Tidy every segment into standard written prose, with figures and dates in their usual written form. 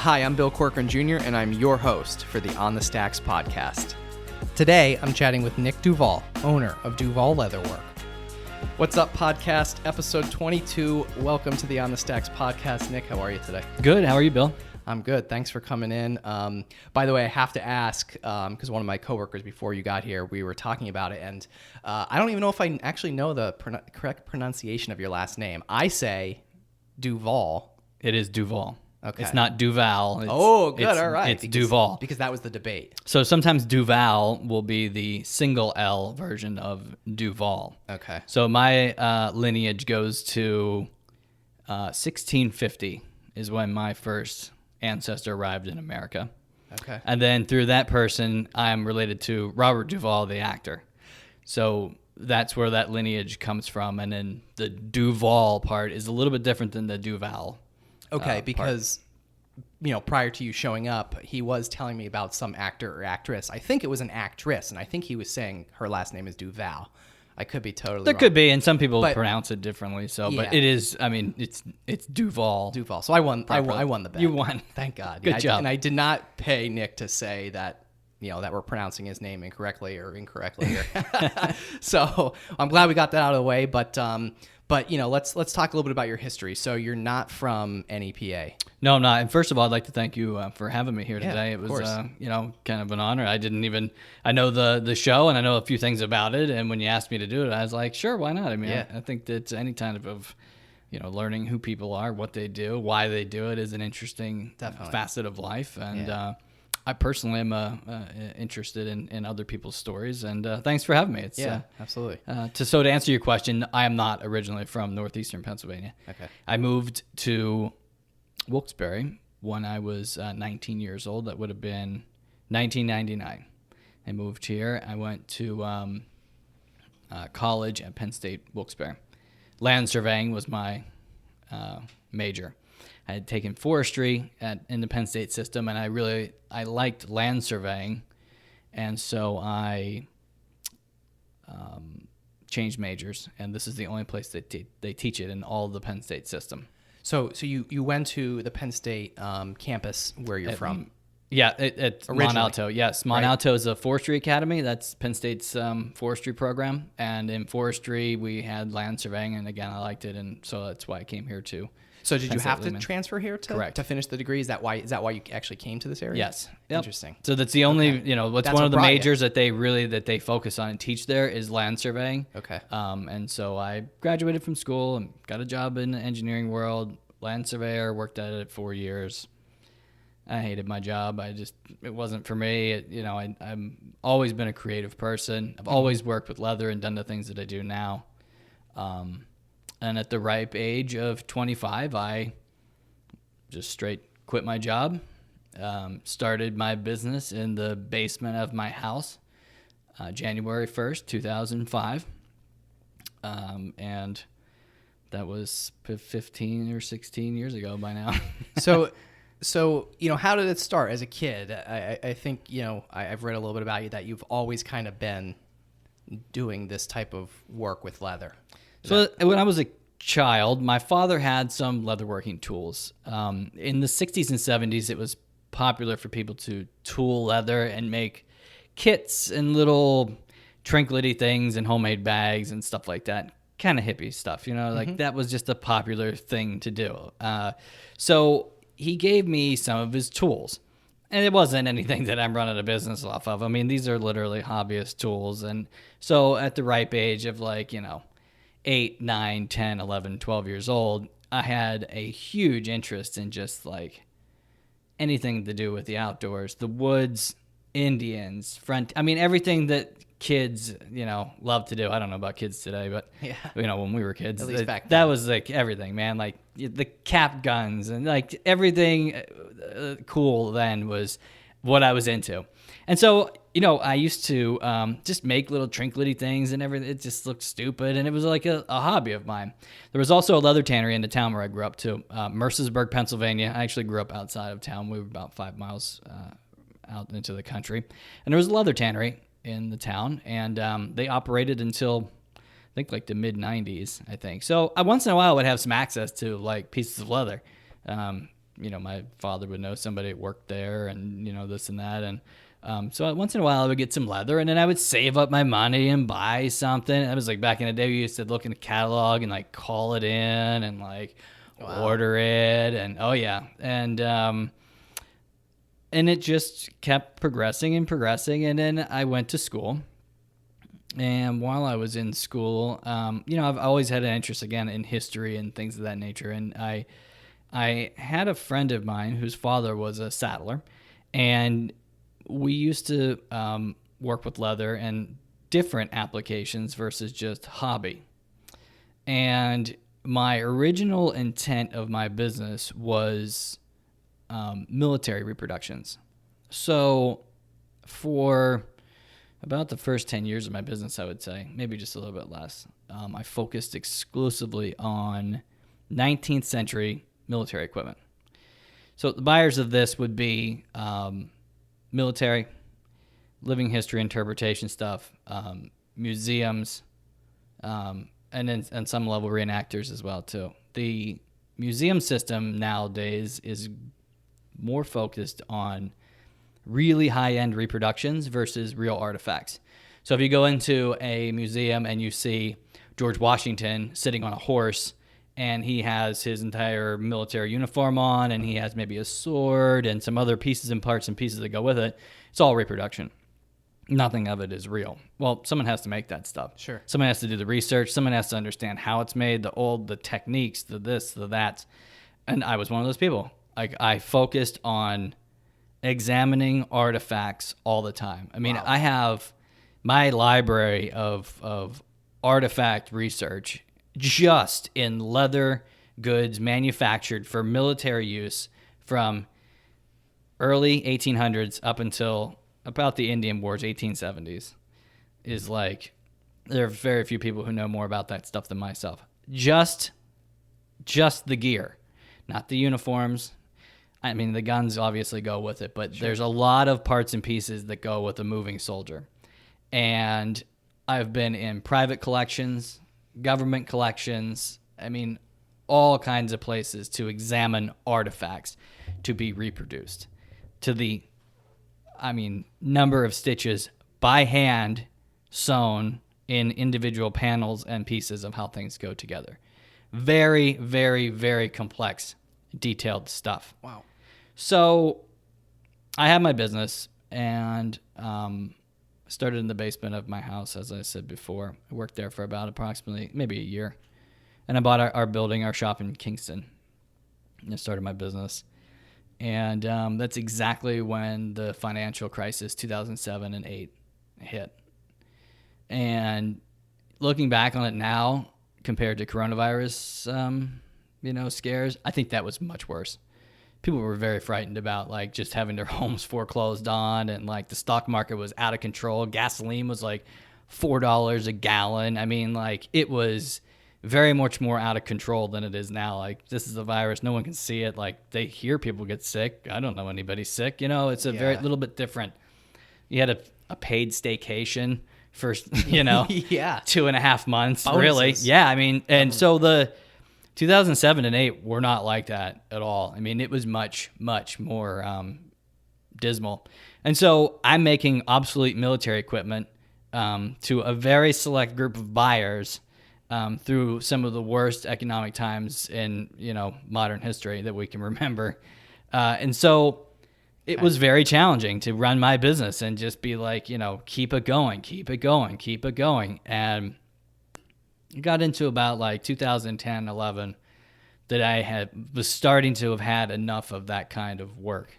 Hi, I'm Bill Corcoran Jr., and I'm your host for the On the Stacks podcast. Today, I'm chatting with Nick Duvall, owner of Duvall Leatherwork. What's up, podcast? Episode 22. Welcome to the On the Stacks podcast. Nick, how are you today? Good. How are you, Bill? I'm good. Thanks for coming in. By the way, I have to ask, because one of my coworkers before you got here, we were talking about it, and I don't even know if I actually know the correct pronunciation of your last name. I say Duvall. It is Duvall. Okay. It's not Duval. Good. All right. It's Duvall. Because that was the debate. So sometimes Duval will be the single L version of Duvall. Okay. So my lineage goes to 1650 is when my first ancestor arrived in America. Okay. And then through that person, I'm related to Robert Duvall, the actor. So that's where that lineage comes from. And then the Duvall part is a little bit different than the Duval. Okay, because, prior to you showing up, he was telling me about some actor or actress. I think it was an actress, and I think he was saying her last name is Duvall. I could be totally There wrong. could be, and some people pronounce it differently. So, Yeah. but it is. I mean, it's Duvall. Duvall. So I won. I won the bet. You won. Thank God. Good job. And I did not pay Nick to say that. That we're pronouncing his name incorrectly or incorrectly. So I'm glad we got that out of the way. But let's talk a little bit about your history. So you're not from NEPA. No, I'm not. And first of all, I'd like to thank you for having me here today. It was, kind of an honor. I know the show and I know a few things about it. And when you asked me to do it, I was like, sure, why not? I mean, I think that any kind of learning who people are, what they do, why they do it is an interesting facet of life. And I personally am interested in other people's stories, and thanks for having me. Absolutely. To answer your question, I am not originally from northeastern Pennsylvania. Okay. I moved to Wilkes-barre when I was 19 years old. That would have been 1999. I moved here. I went to college at Penn State Wilkes-barre. Land surveying was my major. I had taken forestry in the Penn State system, and I liked land surveying, and so I changed majors, and this is the only place that they teach it in all of the Penn State system. So you went to the Penn State campus where you're from? Yeah, at Montalto. Yes, Montalto is a forestry academy. That's Penn State's forestry program, and in forestry we had land surveying, and again I liked it, and so that's why I came here too. So did you have to transfer here to finish the degree? Is that why you actually came to this area? Yes. Yep. Interesting. So that's the only, that's one of the majors that they focus on and teach there is land surveying. Okay. And so I graduated from school and got a job in the engineering world, land surveyor, worked at it 4 years. I hated my job. It wasn't for me. I've always been a creative person. I've always worked with leather and done the things that I do now. And at the ripe age of 25, I just straight quit my job, started my business in the basement of my house, January 1st, 2005. And that was 15 or 16 years ago by now. So how did it start as a kid? I think, I've read a little bit about you that you've always kind of been doing this type of work with leather. So when I was a child, my father had some leatherworking tools. In the 60s and 70s, it was popular for people to tool leather and make kits and little trinklety things and homemade bags and stuff like that. Kind of hippie stuff, that was just a popular thing to do. So he gave me some of his tools. And it wasn't anything that I'm running a business off of. I mean, these are literally hobbyist tools. And so at the ripe age of 8, 9, 10, 11, 12 years old, I had a huge interest in just anything to do with the outdoors, the woods, Indians, everything that kids, love to do. I don't know about kids today, but when we were kids, at least back that then. was everything, man. The cap guns and everything cool then was what I was into. And so, I used to just make little trinklety things and everything. It just looked stupid, and it was like a hobby of mine. There was also a leather tannery in the town where I grew up too, Mercersburg, Pennsylvania. I actually grew up outside of town. We were about 5 miles out into the country. And there was a leather tannery in the town, and they operated until I think the mid-90s, I think. So once in a while I would have some access to pieces of leather. my father would know somebody that worked there and, this and that. And so once in a while I would get some leather, and then I would save up my money and buy something. That was like back in the day, we used to look in the catalog and like call it in and like order it. And and it just kept progressing and progressing. And then I went to school. And while I was in school, I've always had an interest, again, in history and things of that nature. And I had a friend of mine whose father was a saddler, and we used to work with leather and different applications versus just hobby. And my original intent of my business was military reproductions. So for about the first 10 years of my business, I would say, maybe just a little bit less, I focused exclusively on 19th century military equipment. So the buyers of this would be military, living history interpretation stuff, museums, and then on some level reenactors as well too. The museum system nowadays is more focused on really high-end reproductions versus real artifacts. So if you go into a museum and you see George Washington sitting on a horse, and he has his entire military uniform on, and he has maybe a sword and some other pieces and parts and pieces that go with it, it's all reproduction. Nothing of it is real. Well, someone has to make that stuff. Sure. Someone has to do the research. Someone has to understand how it's made, the techniques, the this, the that. And I was one of those people. Like, I focused on examining artifacts all the time. I mean, wow. I have my library of artifact research just in leather goods manufactured for military use from early 1800s up until about the Indian Wars, 1870s, is like, there are very few people who know more about that stuff than myself. Just the gear, not the uniforms. I mean, the guns obviously go with it, but There's a lot of parts and pieces that go with a moving soldier. And I've been in private collections, government collections, I mean, all kinds of places to examine artifacts to be reproduced to the, number of stitches by hand sewn in individual panels and pieces of how things go together. Very, very, very complex, detailed stuff. Wow. So I had my business and started in the basement of my house, as I said before. I worked there for about approximately maybe a year. And I bought our building, our shop in Kingston. And I started my business. And that's exactly when the financial crisis, 2007 and 2008, hit. And looking back on it now, compared to coronavirus, scares, I think that was much worse. People were very frightened about like just having their homes foreclosed on, and like the stock market was out of control. Gasoline was like $4 a gallon. I mean, like it was very much more out of control than it is now. Like, this is a virus, no one can see it. Like, they hear people get sick. I don't know anybody sick. It's a very little bit different. You had a paid staycation for 2.5 months. Bonuses. Really. Yeah. I mean, and so the 2007 and 2008 were not like that at all. I mean, it was much, much more dismal. And so I'm making obsolete military equipment to a very select group of buyers through some of the worst economic times in, modern history that we can remember. And so it was very challenging to run my business and just be like, keep it going, keep it going, keep it going. And it got into about like 2010, 11 that I was starting to have had enough of that kind of work.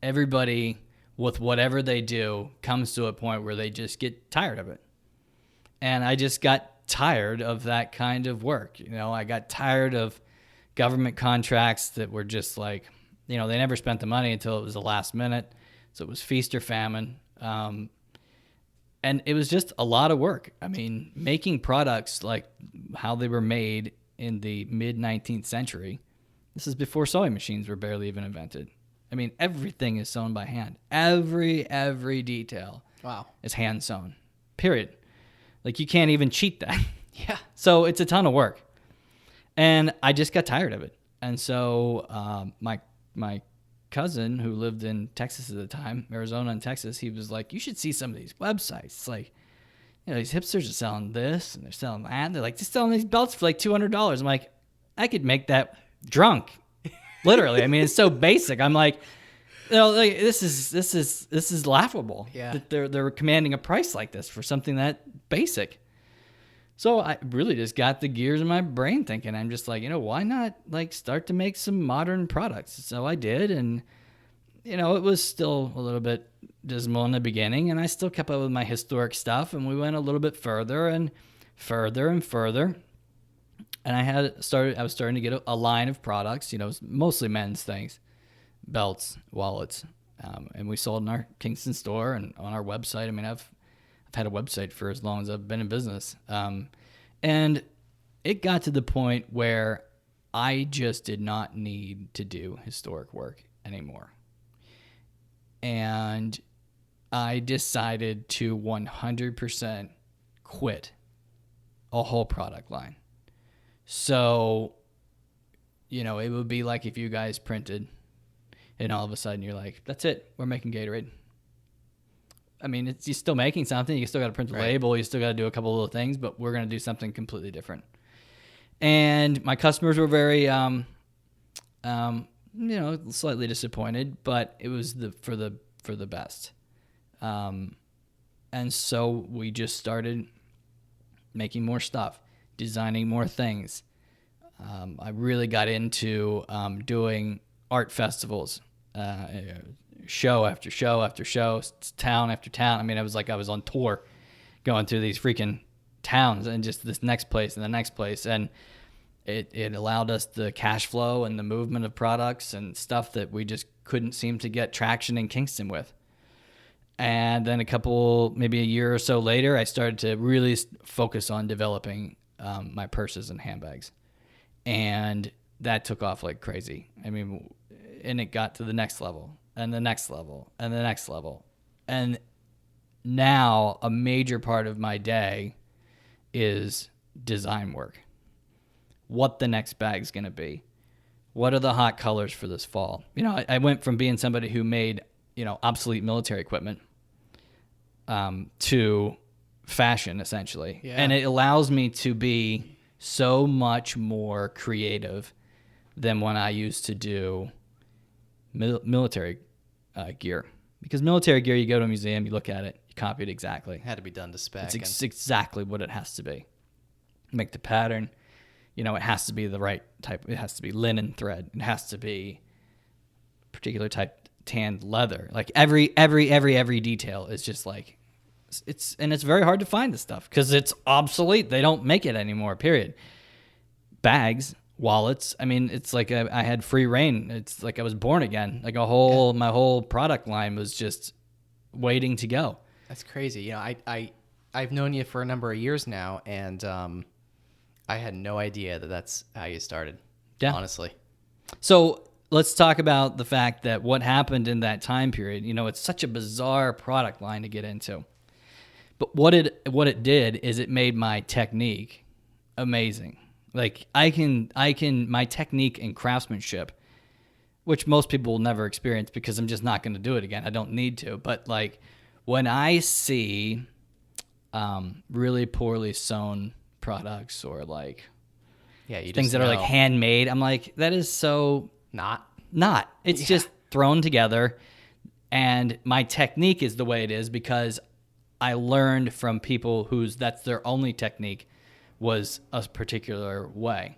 Everybody with whatever they do comes to a point where they just get tired of it. And I just got tired of that kind of work. I got tired of government contracts that were just like, they never spent the money until it was the last minute. So it was feast or famine. And it was just a lot of work. I mean, making products like how they were made in the mid-19th century, this is before sewing machines were barely even invented. I mean, everything is sewn by hand. Every detail is hand sewn, period. Like, you can't even cheat that. Yeah. So it's a ton of work. And I just got tired of it. And so my cousin, who lived in Texas at the time, Arizona and Texas, he was like, you should see some of these websites. It's like, these hipsters are selling this and they're selling that. They're like, just selling these belts for like $200. I'm like, I could make that drunk. Literally. I mean, it's so basic. I'm like, like this is laughable. Yeah. That they're commanding a price like this for something that basic. So I really just got the gears in my brain thinking, I'm just like, why not like start to make some modern products? So I did, and it was still a little bit dismal in the beginning, and I still kept up with my historic stuff, and we went a little bit further and further and further. And I was starting to get a line of products, mostly men's things, belts, wallets, and we sold in our Kingston store and on our website. I mean, I've had a website for as long as I've been in business. And it got to the point where I just did not need to do historic work anymore. And I decided to 100% quit a whole product line. So, it would be like if you guys printed and all of a sudden you're like, that's it, we're making Gatorade. I mean, you're still making something. You still got to print the label. You still got to do a couple little things, but we're going to do something completely different. And my customers were very, slightly disappointed, but it was for the best. And so we just started making more stuff, designing more things. I really got into doing art festivals, show after show after show, town after town. I mean, I was on tour going through these freaking towns and just this next place and the next place. And it allowed us the cash flow and the movement of products and stuff that we just couldn't seem to get traction in Kingston with. And then maybe a year or so later, I started to really focus on developing my purses and handbags. And that took off like crazy. I mean, and it got to the next level and the next level and the next level. And now a major part of my day is design work. What the next bag's going to be. What are the hot colors for this fall? I went from being somebody who made, obsolete military equipment to fashion, essentially. Yeah. And it allows me to be so much more creative than when I used to do military gear. Because military gear, you go to a museum, you look at it, you copy it exactly. It had to be done to spec. It's exactly what it has to be. Make the pattern. It has to be the right type. It has to be linen thread. It has to be particular type tanned leather. Like every detail is just like, it's very hard to find this stuff because it's obsolete. They don't make it anymore, period. Bags, wallets. I mean, it's like I had free reign. It's like I was born again. Like my whole product line was just waiting to go. That's crazy. I've known you for a number of years now, and I had no idea that that's how you started. Yeah, honestly. So let's talk about the fact that what happened in that time period. It's such a bizarre product line to get into, but what it did is it made my technique amazing. Like I can my technique and craftsmanship, which most people will never experience because I'm just not going to do it again. I don't need to. But like when I see really poorly sewn products or like things that are like handmade, I'm like, that is so not. It's just thrown together, and my technique is the way it is because I learned from people that's their only technique was a particular way.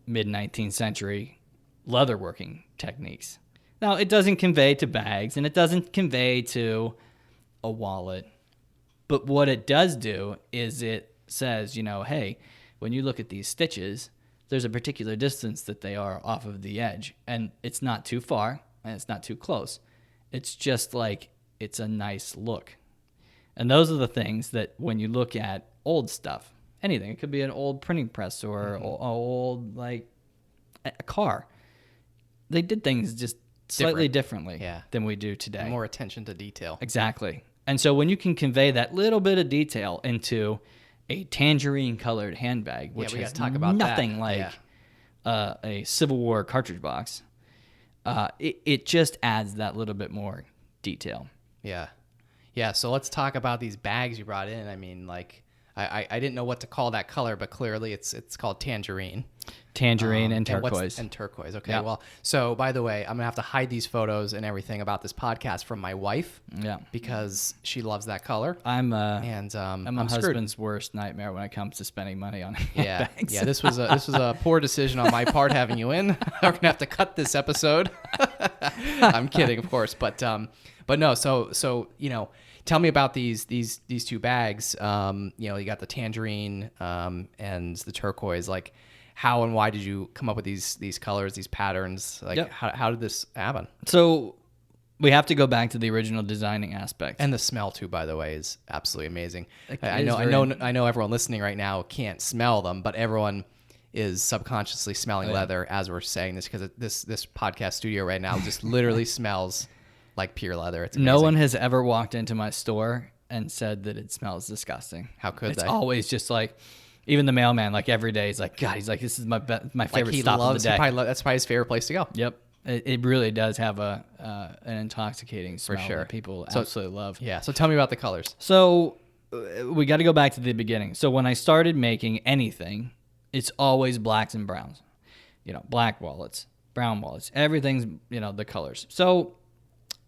Mid-19th century leatherworking techniques. Now, it doesn't convey to bags, and it doesn't convey to a wallet. But what it does do is it says, hey, when you look at these stitches, there's a particular distance that they are off of the edge. And it's not too far, and it's not too close. It's just like, it's a nice look. And those are the things that when you look at old stuff, anything, it could be an old printing press or old, like, a car. They did things just slightly differently than we do today. More attention to detail. Exactly. And so when you can convey that little bit of detail into a tangerine colored handbag, which has talk about nothing like a Civil War cartridge box, it just adds that little bit more detail. Yeah. Yeah, so let's talk about these bags you brought in. I mean, like, I didn't know what to call that color, but clearly it's called tangerine. Tangerine and turquoise. And turquoise. Okay, Yeah. well, so by the way, I'm going to have to hide these photos and everything about this podcast from my wife. Yeah. Because she loves that color. I'm my I'm husband's worst nightmare when it comes to spending money on bags. Yeah, this was a poor decision on my part having you in. We're going to have to cut this episode. I'm kidding, of course, but no, so tell me about these two bags. You got the tangerine and the turquoise. Like, how and why did you come up with these colors, these patterns? Like, Yep. how did this happen? So we have to go back to the original designing aspect. And the smell too, by the way, is absolutely amazing. It I is know everyone listening right now can't smell them, but everyone is subconsciously smelling leather as we're saying this, because this podcast studio right now just literally smells like pure leather. It's amazing. No one has ever walked into my store and said that it smells disgusting. How could it's they? It's always just like, even the mailman, like every day, he's like, God, he's like, this is my favorite stop of the day. That's probably his favorite place to go. Yep. It really does have an intoxicating smell For sure. that people absolutely love. Yeah. So tell me about the colors. So we got to go back to the beginning. So when I started making anything, it's always blacks and browns. Black wallets, brown wallets, everything's, the colors. So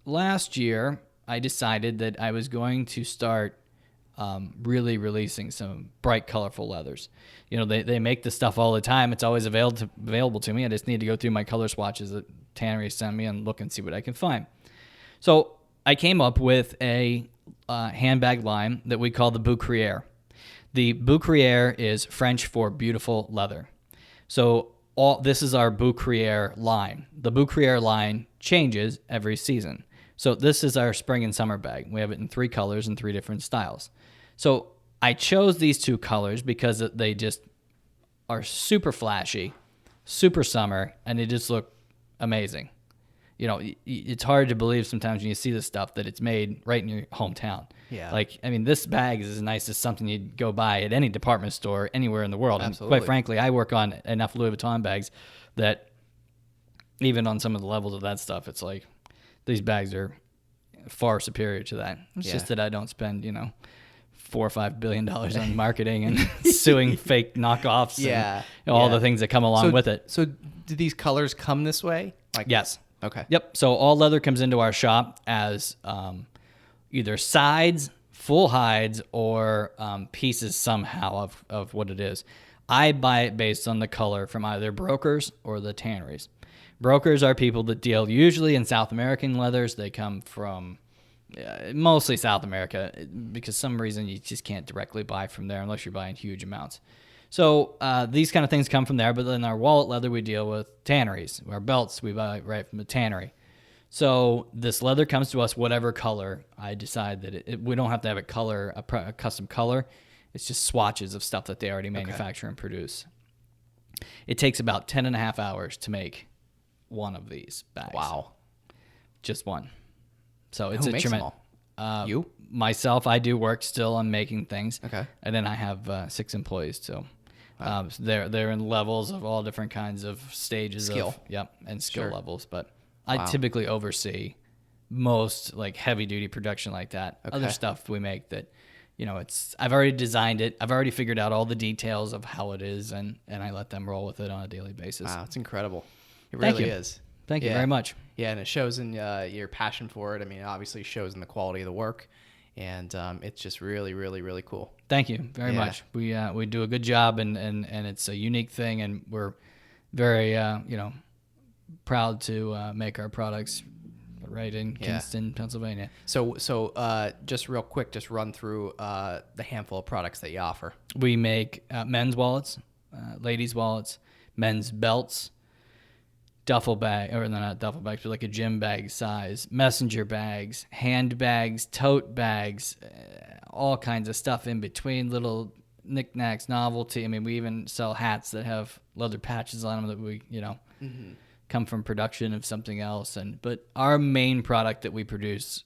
last year, I decided that I was going to start really releasing some bright, colorful leathers. They make the stuff all the time. It's always available to me. I just need to go through my color swatches that tanneries send me and look and see what I can find. So I came up with a handbag line that we call the boucrière. The boucrière is French for beautiful leather. So this is our boucrière line. The boucrière line changes every season. So this is our spring and summer bag. We have it in 3 colors and 3 different styles. So I chose these 2 colors because they just are super flashy, super summer, and they just look amazing. It's hard to believe sometimes when you see this stuff that it's made right in your hometown. Yeah. Like, I mean, this bag is as nice as something you'd go buy at any department store anywhere in the world. Absolutely. And quite frankly, I work on enough Louis Vuitton bags that even on some of the levels of that stuff, it's like these bags are far superior to that. It's just that I don't spend, $4 or $5 billion on marketing and suing fake knockoffs and all the things that come along with it. So do these colors come this way? Yes. Okay. Yep. So all leather comes into our shop as either sides, full hides, or pieces somehow of what it is. I buy it based on the color from either brokers or the tanneries. Brokers are people that deal usually in South American leathers. They come from mostly South America because some reason you just can't directly buy from there unless you're buying huge amounts. So these kind of things come from there, but then our wallet leather we deal with tanneries. Our belts we buy right from the tannery. So this leather comes to us whatever color. I decide that we don't have to have a custom color. It's just swatches of stuff that they already manufacture and produce. It takes about 10 and a half hours to make one of these bags. Wow. Just one. So it's Who makes them all? You? Myself, I do work still on making things. Okay. And then I have 6 employees too. So they're in levels of all different kinds of stages Skill. and skill Sure. levels. But I typically oversee most like heavy duty production like that. Okay. Other stuff we make that, I've already designed it. I've already figured out all the details of how it is, and I let them roll with it on a daily basis. Wow, it's incredible. It Thank really you. is. Thank you very much. Yeah, and it shows in your passion for it. I mean, it obviously shows in the quality of the work, and it's just really, really, really cool. Thank you very much. We do a good job, and it's a unique thing, and we're very proud to make our products right in Kinston, Pennsylvania. So just real quick, just run through the handful of products that you offer. We make men's wallets, ladies' wallets, men's belts, duffel bag, or not duffel bags, but like a gym bag size, messenger bags, handbags, tote bags, all kinds of stuff in between, little knickknacks, novelty. I mean, we even sell hats that have leather patches on them that we, come from production of something else. But our main product that we produce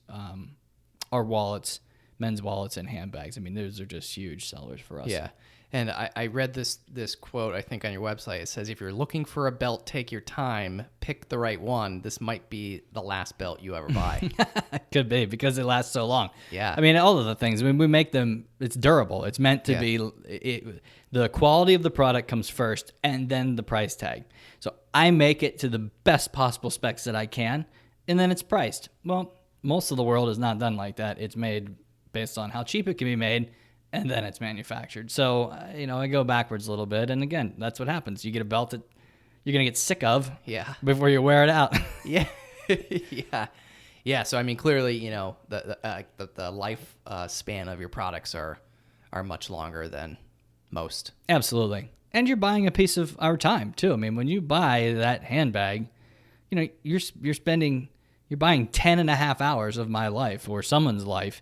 are wallets, men's wallets and handbags. I mean, those are just huge sellers for us. Yeah. And I read this quote, I think, on your website. It says, if you're looking for a belt, take your time, pick the right one. This might be the last belt you ever buy. Could be, because it lasts so long. Yeah. I mean, all of the things, when we make them, it's durable. It's meant to be, the quality of the product comes first, and then the price tag. So I make it to the best possible specs that I can, and then it's priced. Well, most of the world is not done like that. It's made based on how cheap it can be made, and then it's manufactured. So, I go backwards a little bit. And again, that's what happens. You get a belt that you're going to get sick of before you wear it out. Yeah. Yeah. Yeah. So, I mean, clearly, the life span of your products are much longer than most. Absolutely. And you're buying a piece of our time too. I mean, when you buy that handbag, you're buying 10 and a half hours of my life or someone's life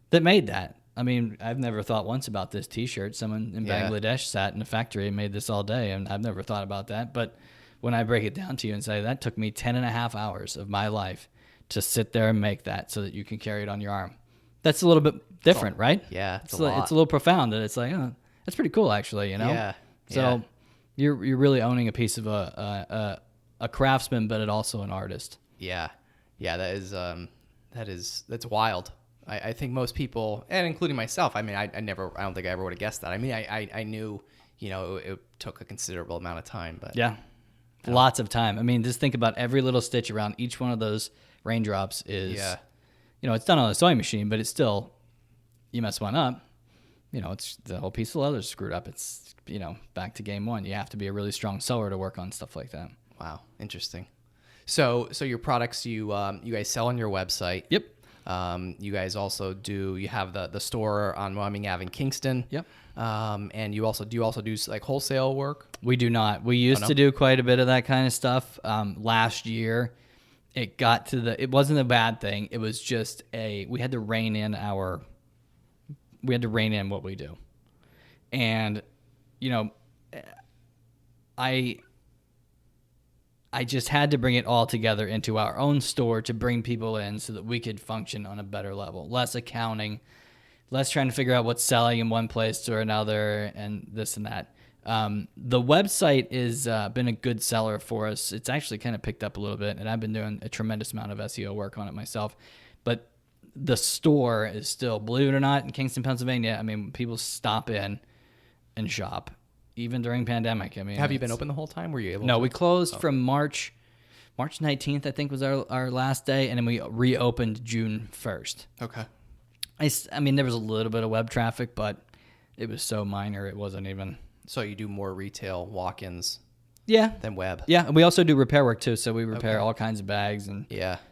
that made that. I mean, I've never thought once about this T-shirt. Someone in Bangladesh sat in a factory and made this all day, and I've never thought about that. But when I break it down to you and say that took me 10 and a half hours of my life to sit there and make that so that you can carry it on your arm, that's a little bit different, right? Yeah, it's a little profound, and it's like, oh, that's pretty cool, actually. Yeah. So you're really owning a piece of a craftsman, but also an artist. Yeah. Yeah. That's wild. I think most people, and including myself, I mean, I don't think I ever would have guessed that. I mean, I knew, it took a considerable amount of time, but yeah, lots of time. I mean, just think about every little stitch around each one of those raindrops is, it's done on a sewing machine, but it's still, you mess one up, it's the whole piece of leather is screwed up. It's, back to game one. You have to be a really strong sewer to work on stuff like that. Wow. Interesting. So your products, you guys sell on your website. Yep. You guys also you have the store on Wyoming Ave in Kingston. Yep. And you also do like wholesale work? We do not. We used to do quite a bit of that kind of stuff. Last year it got to it wasn't a bad thing. It was just we had to rein in what we do. And, I just had to bring it all together into our own store to bring people in so that we could function on a better level. Less accounting, less trying to figure out what's selling in one place or another and this and that. The website has been a good seller for us. It's actually kind of picked up a little bit, and I've been doing a tremendous amount of SEO work on it myself. But the store is still, believe it or not, in Kingston, Pennsylvania, I mean, people stop in and shop. Even during pandemic. I mean, have you been open the whole time? Were you able? No, we closed from March 19th, I think was our last day, and then we reopened June 1st. Okay. I mean, there was a little bit of web traffic, but it was so minor it wasn't even. So you do more retail walk-ins? Yeah. Than web? Yeah, and we also do repair work too. So we repair all kinds of bags and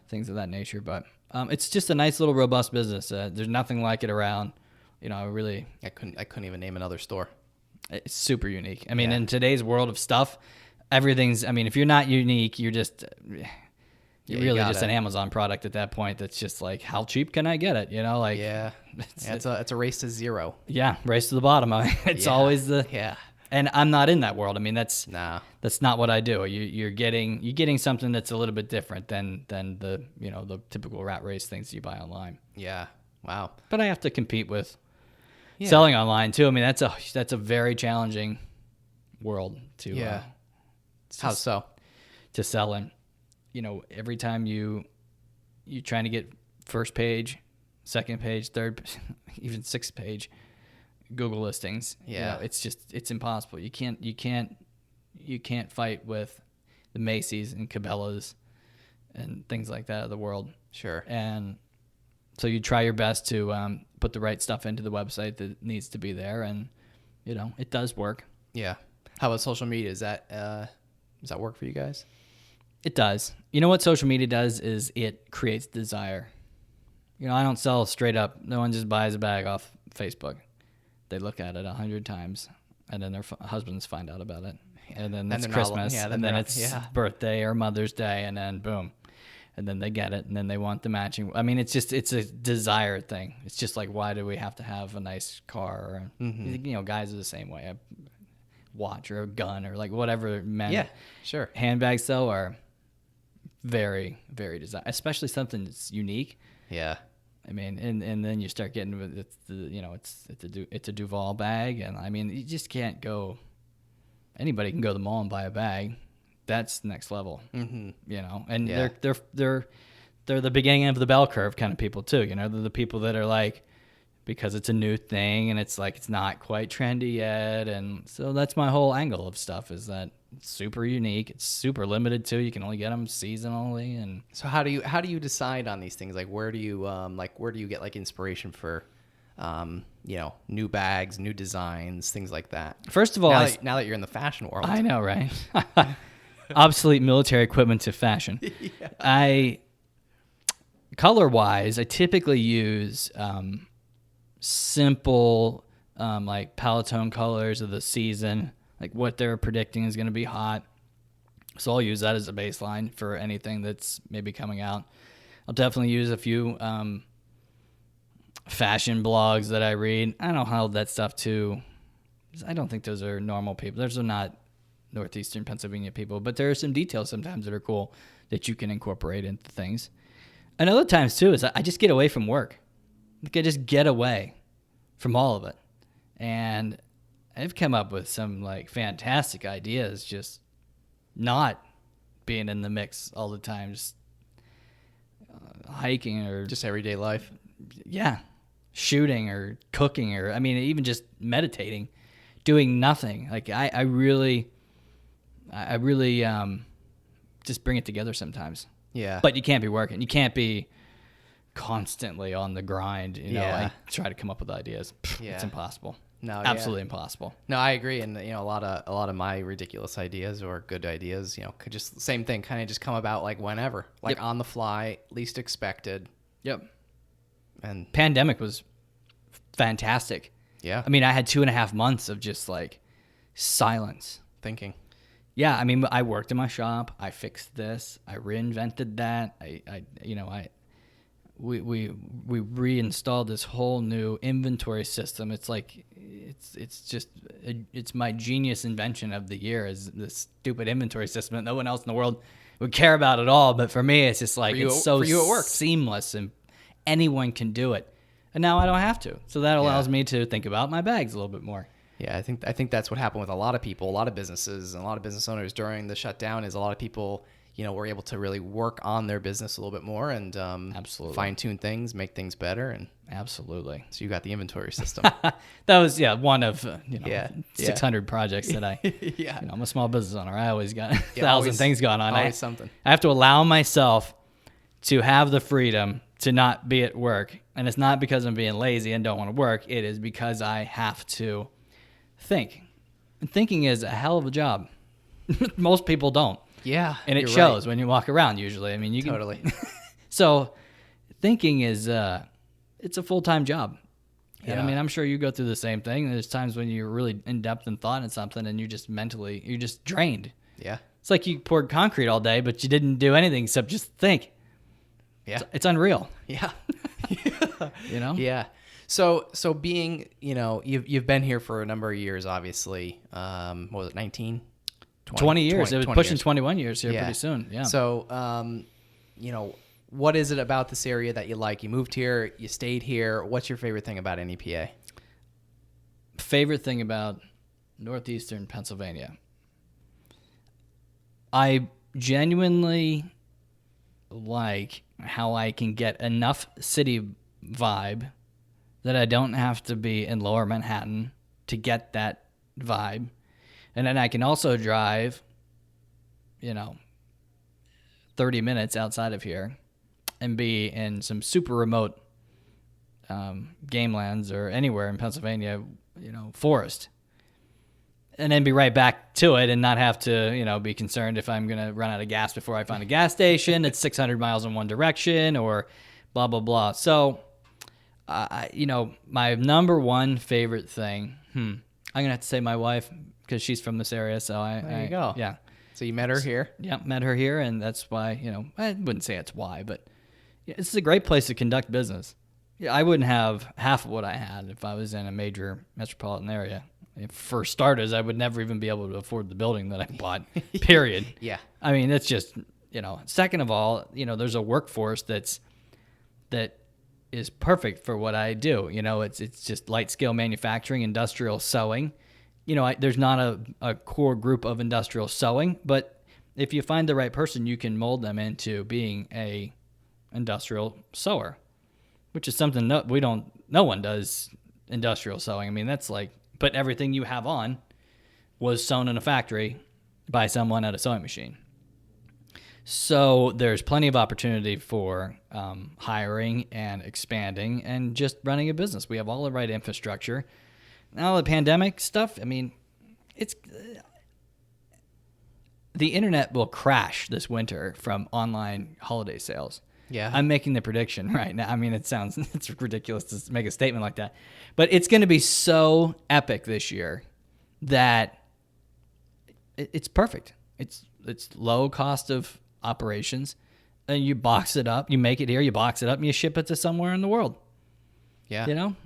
things of that nature. But it's just a nice little robust business. There's nothing like it around. Really. I couldn't even name another store. It's super unique. I mean, in today's world of stuff, everything's, I mean, if you're not unique, you're just, really just an Amazon product at that point. That's just like, how cheap can I get it? It's a race to zero. Yeah. Race to the bottom. It's always and I'm not in that world. I mean, that's not what I do. You're getting something that's a little bit different than the, the typical rat race things you buy online. Yeah. Wow. But I have to compete with selling online too. I mean, that's a very challenging world to how so to sell in. Every time you trying to get first page, second page, third, even sixth page Google listings. It's impossible. You can't fight with the Macy's and Cabela's and things like that of the world. Sure. And so you try your best to put the right stuff into the website that needs to be there, and it does work. Yeah. How about social media? Does that work for you guys? It does. You know what social media does is it creates desire. I don't sell straight up. No one just buys a bag off Facebook. They look at it 100 times, and then their husbands find out about it, and then it's Christmas, and then it's birthday or Mother's Day, and then boom. And then they get it, and then they want the matching. I mean, it's a desire thing. It's just like, why do we have to have a nice car? Or, guys are the same way. A watch or a gun or like whatever men. Yeah, sure. Handbags, though, are very, very desire, especially something that's unique. Yeah. I mean, and then you start getting with it's a Duvall bag, and I mean, you just can't go. Anybody can go to the mall and buy a bag. That's next level, you know. And they're the beginning of the bell curve kind of people too. You know, they're the people that are like, because it's a new thing and it's like it's not quite trendy yet, and so that's my whole angle of stuff is that it's super unique, it's super limited too. You can only get them seasonally. And so how do you decide on these things? Like where do you get like inspiration for you know, new bags, new designs, things like that? First of all, now that you're in the fashion world, I know, right? Obsolete military equipment to fashion. Yeah. Color-wise, I typically use simple, like Palatone colors of the season, like what they're predicting is going to be hot. So I'll use that as a baseline for anything that's maybe coming out. I'll definitely use a few fashion blogs that I read. I don't hold that stuff too. I don't think those are normal people. Those are not Northeastern Pennsylvania people, but there are some details sometimes that are cool that you can incorporate into things. And other times too is I just get away from work. Like I just get away from all of it. And I've come up with some like fantastic ideas just not being in the mix all the time, just hiking or just everyday life. Yeah. Shooting or cooking or, I mean, even just meditating, doing nothing. Like I really just bring it together sometimes. Yeah. But you can't be working. You can't be constantly on the grind. You know, I try to come up with ideas. It's impossible. No, absolutely impossible. No, I agree. And you know, a lot of my ridiculous ideas or good ideas, you know, could just the same thing, kind of just come about like whenever, like on the fly, least expected. Yep. And pandemic was fantastic. Yeah. I mean, I had 2.5 months of just like silence. Thinking. Yeah. I mean, I worked in my shop. I fixed this. I reinvented that. We reinstalled this whole new inventory system. It's like, it's my genius invention of the year is this stupid inventory system that no one else in the world would care about at all. But for me, it's just like, it's so seamless and anyone can do it. And now I don't have to. So that allows me to think about my bags a little bit more. Yeah, I think that's what happened with a lot of people, a lot of businesses, and a lot of business owners during the shutdown is a lot of people, you know, were able to really work on their business a little bit more and absolutely fine-tune things, make things better. And absolutely. So you got the inventory system. That was, one of 600 projects that I, yeah. You know, I'm a small business owner. I always got 1,000 things going on. Always something. I have to allow myself to have the freedom to not be at work. And it's not because I'm being lazy and don't want to work. It is because I have to think. And thinking is a hell of a job. Most people don't. Yeah. And it shows when you walk around usually. I mean, you totally. Can. So thinking is, it's a full-time job. And I mean, I'm sure you go through the same thing. There's times when you're really in depth and thought in something and you're just drained. Yeah. It's like you poured concrete all day, but you didn't do anything except just think. Yeah. It's unreal. Yeah. You know? Yeah. So being, you know, you've been here for a number of years, obviously. What was it, 19? 20 years. It was pushing years. 21 years here pretty soon. Yeah. So, you know, what is it about this area that you like? You moved here, you stayed here. What's your favorite thing about NEPA? Favorite thing about Northeastern Pennsylvania? I genuinely like how I can get enough city vibe that I don't have to be in Lower Manhattan to get that vibe. And then I can also drive, 30 minutes outside of here and be in some super remote game lands or anywhere in Pennsylvania, forest. And then be right back to it and not have to, be concerned if I'm going to run out of gas before I find a gas station. It's 600 miles in one direction or blah, blah, blah. So, my number one favorite thing, I'm going to have to say my wife because she's from this area. So there you go. Yeah. So you met her here? Yeah, met her here. And that's why, I wouldn't say it's why, but this is a great place to conduct business. Yeah, I wouldn't have half of what I had if I was in a major metropolitan area. For starters, I would never even be able to afford the building that I bought, period. Yeah. I mean, it's just, second of all, there's a workforce that is perfect for what I do. It's just light scale manufacturing, industrial sewing. There's not a core group of industrial sewing, but if you find the right person, you can mold them into being a industrial sewer, which is something no one does industrial sewing. I mean, that's like, but everything you have on was sewn in a factory by someone at a sewing machine. So there's plenty of opportunity for hiring and expanding and just running a business. We have all the right infrastructure. Now the pandemic stuff, I mean, the internet will crash this winter from online holiday sales. Yeah. I'm making the prediction right now. I mean, it's ridiculous to make a statement like that, but it's going to be so epic this year that it's perfect. It's low cost of operations, and you box it up, you make it here, you box it up, and you ship it to somewhere in the world. Yeah. And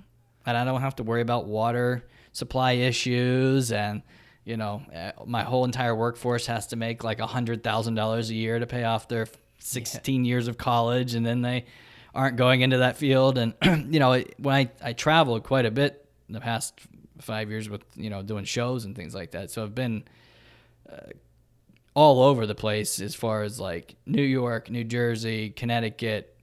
I don't have to worry about water supply issues, and my whole entire workforce has to make like $100,000 a year to pay off their 16 years of college, and then they aren't going into that field. And when I traveled quite a bit in the past 5 years with doing shows and things like that, so I've been all over the place as far as like New York, New Jersey, Connecticut,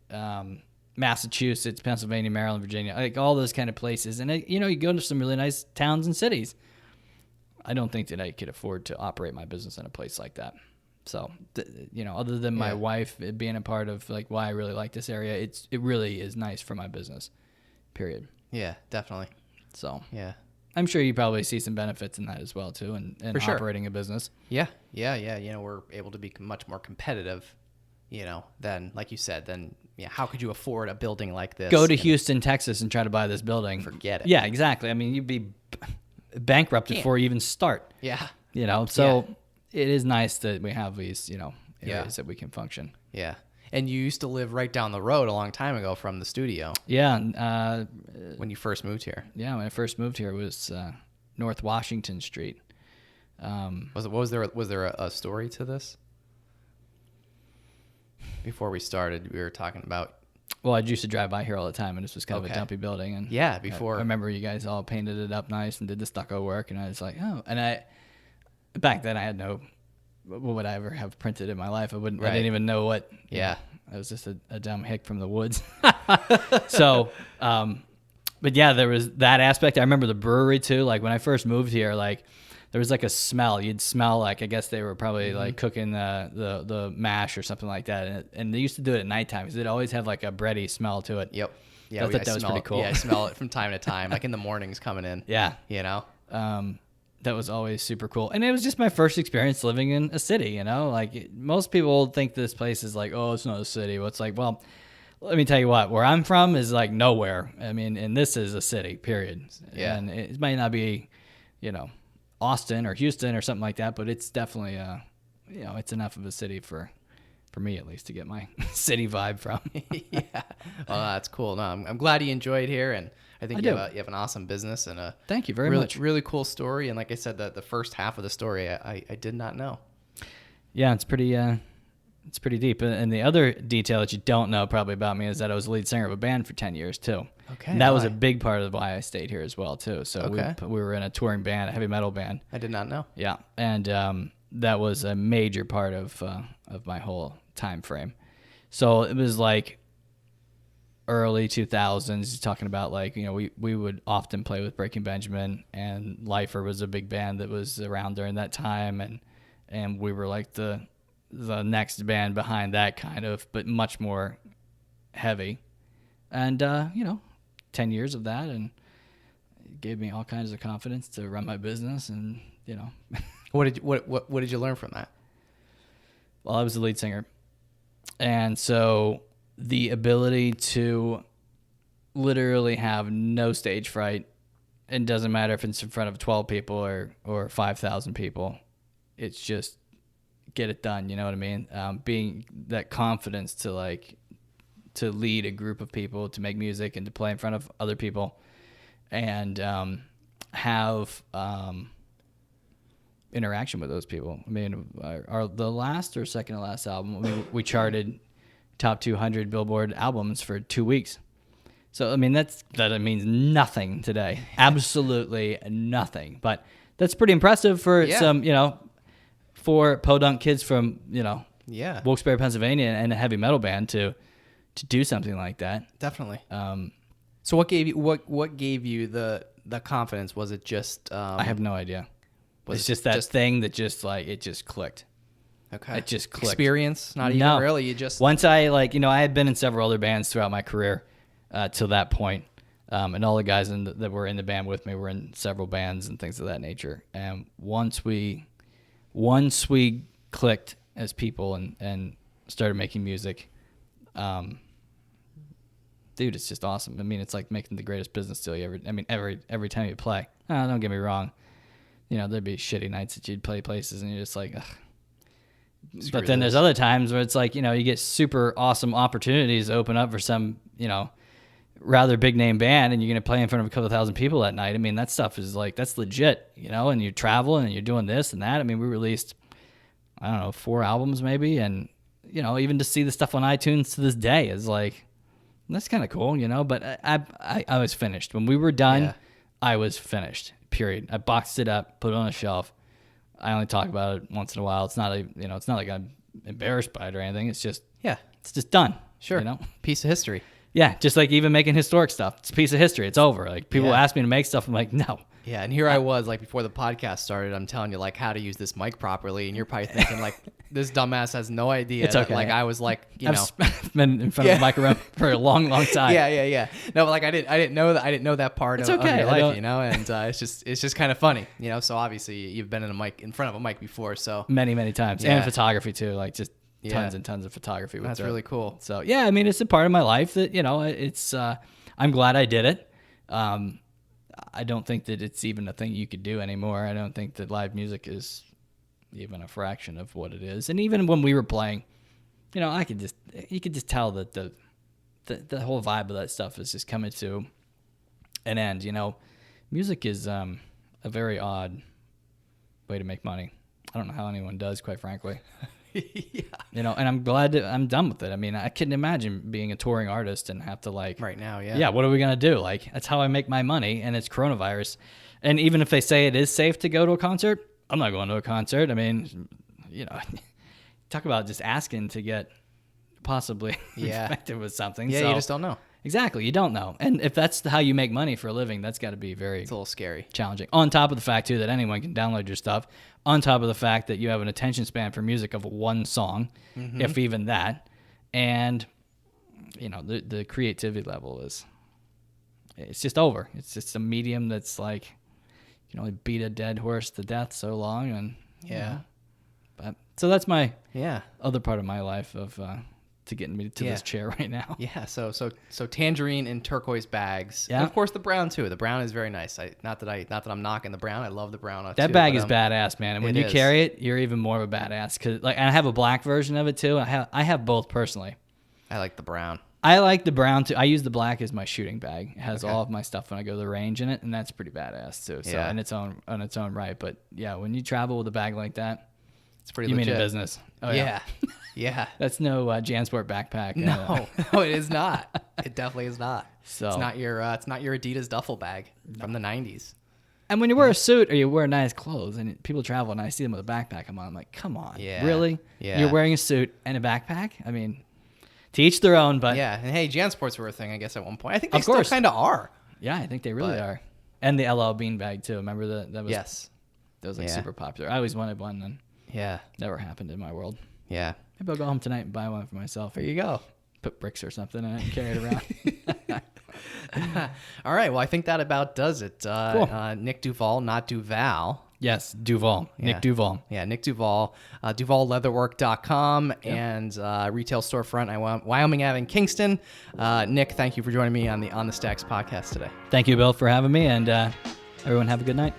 Massachusetts, Pennsylvania, Maryland, Virginia, like all those kind of places. And you go to some really nice towns and cities. I don't think that I could afford to operate my business in a place like that. So, other than my wife being a part of like why I really like this area, it really is nice for my business, period. Yeah, definitely. So, yeah. I'm sure you probably see some benefits in that as well too, and operating a business. Yeah. We're able to be much more competitive, than, like you said, how could you afford a building like this? Go to Houston, Texas, and try to buy this building. Forget it. Yeah, exactly. I mean, you'd be bankrupted before you even start. Yeah. So it is nice that we have these, areas that we can function. Yeah. And you used to live right down the road a long time ago from the studio. Yeah. When you first moved here. Yeah, when I first moved here, it was North Washington Street. Was there a story to this? Before we started, we were talking about. Well, I used to drive by here all the time, and this was kind of a dumpy building. And yeah, before I remember you guys all painted it up nice and did the stucco work, and I was like, oh. And back then I had what would I ever have printed in my life? I didn't even know what. Yeah. I was just a dumb hick from the woods. So, but yeah, there was that aspect. I remember the brewery too. Like when I first moved here, like there was like a smell. You'd smell like, I guess they were probably like cooking the mash or something like that. And they used to do it at nighttime because they'd always have like a bready smell to it. Yep. Yeah, I thought that was pretty cool. Yeah, I smell it from time to time, like in the mornings coming in. Yeah. That was always super cool. And it was just my first experience living in a city, like most people think this place is like, oh, it's not a city. Well, it's like, well, let me tell you what, where I'm from is like nowhere. I mean, and this is a city, period. Yeah. And it might not be, Austin or Houston or something like that, but it's definitely, it's enough of a city for me at least to get my city vibe from. Yeah. Well, that's cool. No, I'm glad you enjoyed here, and I think you have an awesome business and a thank you very really, much. Really cool story. And like I said, the first half of the story I did not know. Yeah, it's pretty deep. And the other detail that you don't know probably about me is that I was the lead singer of a band for 10 years too. Okay. And that was a big part of why I stayed here as well too. So we were in a touring band, a heavy metal band. I did not know. Yeah, and that was a major part of my whole time frame. So it was like early 2000s, talking about like, we would often play with Breaking Benjamin, and Lifer was a big band that was around during that time, and we were like the next band behind that kind of, but much more heavy. And 10 years of that, and it gave me all kinds of confidence to run my business, and What did you learn from that? Well, I was the lead singer, and so the ability to literally have no stage fright, it doesn't matter if it's in front of 12 people or 5,000 people, it's just get it done. You know what I mean? Being that confidence to lead a group of people, to make music and to play in front of other people, and have interaction with those people. I mean, the last or second to last album, we charted top 200 Billboard albums for 2 weeks. So, I mean, that means nothing today. Absolutely nothing. But that's pretty impressive for some, for podunk kids from, Wilkes-Barre, Pennsylvania, and a heavy metal band to do something like that. Definitely. So what gave you the confidence? Was it just I have no idea. It's just that thing that just it just clicked. Okay. It just clicked. Experience? Not even really. You just once I had been in several other bands throughout my career till that point, and all the guys that were in the band with me were in several bands and things of that nature. And once we clicked as people and started making music, dude, it's just awesome. I mean, it's like making the greatest business deal you ever. I mean, every time you play. Don't get me wrong. There'd be shitty nights that you'd play places and you're just like, ugh. But then there's other times where it's like, you get super awesome opportunities open up for some, rather big name band, and you're going to play in front of a couple thousand people that night. I mean, that stuff is that's legit, and you're traveling and you're doing this and that. I mean, we released, 4 albums maybe. And, even to see the stuff on iTunes to this day is like, that's kind of cool, But I was finished. When we were done, I was finished, period. I boxed it up, put it on a shelf. I only talk about it once in a while. It's not it's not like I'm embarrassed by it or anything. It's just, it's just done. Sure. Piece of history. Yeah. Just like even making historic stuff. It's a piece of history. It's over. Like people ask me to make stuff. I'm like, no. Yeah. And here I was before the podcast started, I'm telling you how to use this mic properly. And you're probably thinking this dumbass has no idea. It's okay. I was I've been in front of a microphone for a long, long time. Yeah. No, but I didn't know that. I didn't know that part of your life, and it's just kind of funny, so obviously you've been in front of a mic before. So many, many times. And photography too. Tons and tons of photography. That's really cool. So I mean, it's a part of my life that, it's, I'm glad I did it. I don't think that it's even a thing you could do anymore. I don't think that live music is even a fraction of what it is. And even when we were playing, you could just tell that the whole vibe of that stuff is just coming to an end. Music is a very odd way to make money. I don't know how anyone does, quite frankly. And I'm glad that I'm done with it. I mean, I couldn't imagine being a touring artist and have to right now. Yeah. What are we going to do? That's how I make my money, and it's coronavirus. And even if they say it is safe to go to a concert, I'm not going to a concert. I mean, talk about just asking to get possibly infected with something. Yeah. So, you just don't know. Exactly. You don't know. And if that's how you make money for a living, that's got to be it's a little scary. Challenging. On top of the fact, too, that anyone can download your stuff. On top of the fact that you have an attention span for music of one song, if even that. And, the creativity level it's just over. It's just a medium that's you can only beat a dead horse to death so long. And, but so that's my other part of my life of to getting me to this chair right now. Yeah, so tangerine and turquoise bags. Yeah. And of course the brown too. The brown is very nice. Not that I'm knocking the brown. I love the brown too. That bag is badass, man. And when you carry it, you're even more of a badass. Cause and I have a black version of it too. I have both personally. I like the brown. I like the brown too. I use the black as my shooting bag. It has all of my stuff when I go to the range in it, and that's pretty badass too. So in its own right. But yeah, when you travel with a bag like that, it's pretty legit. You mean a business. Oh, yeah. That's no JanSport backpack. No, it is not. It definitely is not. So it's not your Adidas duffel bag from the 90s. And when you wear a suit or you wear nice clothes and people travel and I see them with a backpack, I'm like, come on. Yeah. Really? Yeah. You're wearing a suit and a backpack? I mean, to each their own, but yeah. And hey, JanSports were a thing, I guess, at one point. I think they still kind of are. Yeah, I think they really are. And the LL Bean bag too. Remember that was that was super popular. I always wanted one and never happened in my world. Yeah. Maybe I'll go home tonight and buy one for myself. There you go. Put bricks or something in it and carry it around. All right. Well, I think that about does it. Cool. Nick Duvall, not Duvall. Yes, Duvall. Nick Duvall. Yeah, Nick Duvall. DuvallLeatherwork.com and retail storefront, Wyoming Ave in Kingston. Nick, thank you for joining me on the Stacks podcast today. Thank you, Bill, for having me, and everyone have a good night.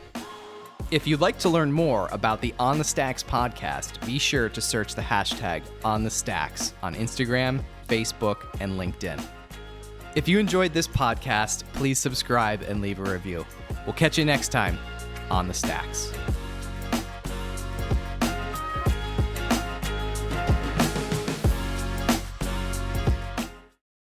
If you'd like to learn more about the On the Stacks podcast, be sure to search the hashtag On the Stacks on Instagram, Facebook, and LinkedIn. If you enjoyed this podcast, please subscribe and leave a review. We'll catch you next time on the Stacks.